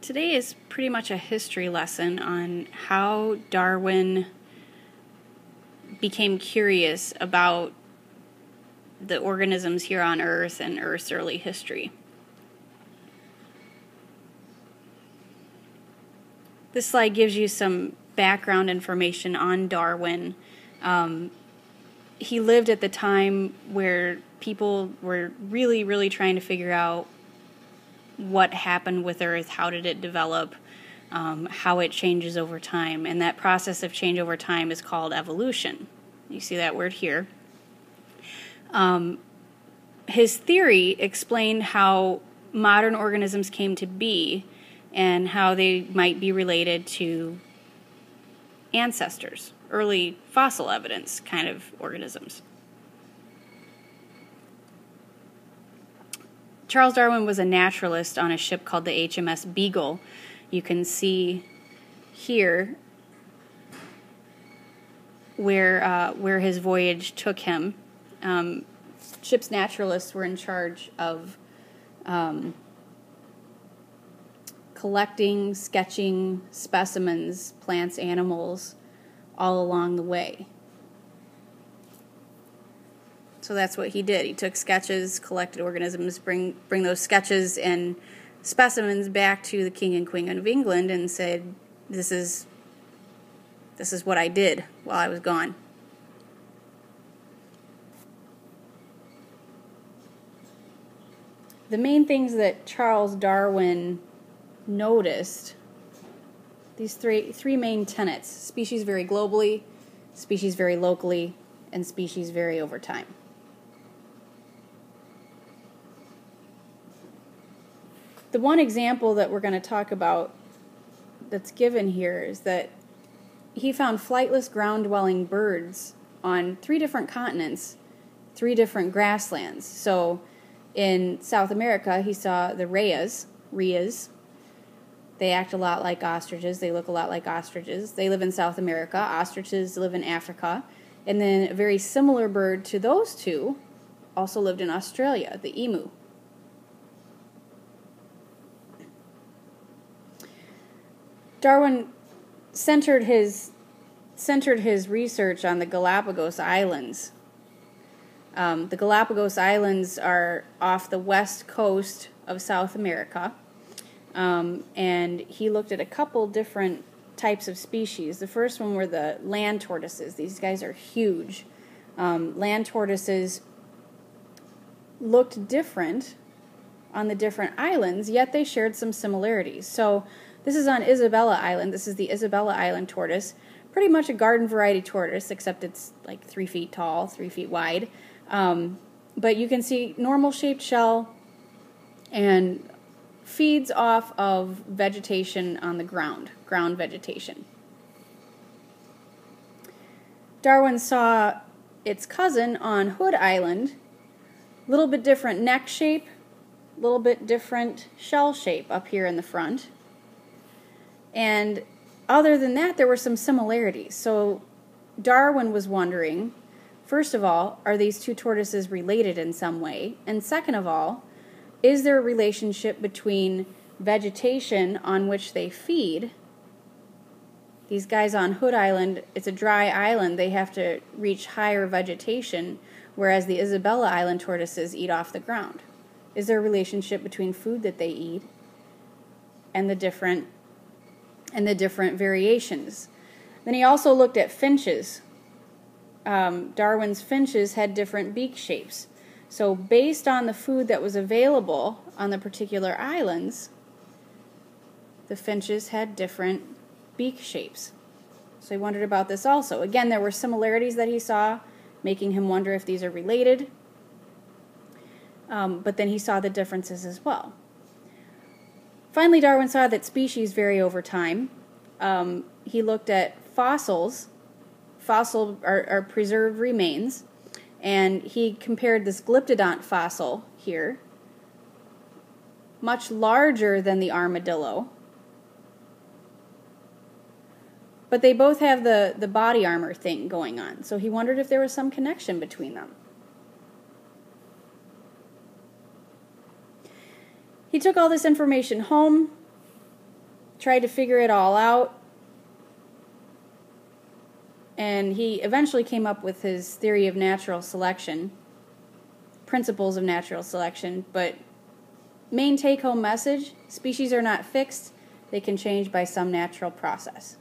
Today is pretty much a history lesson on how Darwin became curious about the organisms here on Earth and Earth's early history. This slide gives you some background information on Darwin. He lived at the time where people were really trying to figure out what happened with Earth, how did it develop, how it changes over time. And that process of change over time is called evolution. You see that word here. His theory explained how modern organisms came to be and how they might be related to ancestors, early fossil evidence kind of organisms. Charles Darwin was a naturalist on a ship called the HMS Beagle. You can see here where his voyage took him. Ship's naturalists were in charge of collecting, sketching specimens, plants, animals, all along the way. So that's what he did. He took sketches, collected organisms, bring those sketches and specimens back to the King and Queen of England and said, this is what I did while I was gone. The main things that Charles Darwin noticed, these three main tenets: species vary globally, species vary locally, and species vary over time. The one example that we're going to talk about that's given here is that he found flightless ground-dwelling birds on 3 different continents, 3 different grasslands. So in South America, he saw the rheas. They act a lot like ostriches. They look a lot like ostriches. They live in South America. Ostriches live in Africa. And then a very similar bird to those two also lived in Australia, the emu. Darwin centered his research on the Galapagos Islands. The Galapagos Islands are off the west coast of South America, and he looked at a couple different types of species. The first one were the land tortoises. These guys are huge. Land tortoises looked different on the different islands, yet they shared some similarities. So this is on Isabella Island. This is the Isabella Island tortoise. Pretty much a garden variety tortoise, except it's like 3 feet tall, 3 feet wide. But you can see normal shaped shell and feeds off of vegetation on the ground vegetation. Darwin saw its cousin on Hood Island, a little bit different neck shape, a little bit different shell shape up here in the front. And other than that, there were some similarities. So Darwin was wondering, first of all, are these 2 tortoises related in some way? And second of all, is there a relationship between vegetation on which they feed? These guys on Hood Island, it's a dry island. They have to reach higher vegetation, whereas the Isabella Island tortoises eat off the ground. Is there a relationship between food that they eat and the different variations? Then he also looked at finches. Darwin's finches had different beak shapes. So based on the food that was available on the particular islands, the finches had different beak shapes. So he wondered about this also. Again, there were similarities that he saw, making him wonder if these are related. But then he saw the differences as well. Finally, Darwin saw that species vary over time. He looked at fossils. Fossils are preserved remains. And he compared this glyptodont fossil here, much larger than the armadillo. But they both have the body armor thing going on. So he wondered if there was some connection between them. He took all this information home, tried to figure it all out, and he eventually came up with his theory of natural selection, principles of natural selection. But main take-home message: species are not fixed, they can change by some natural process.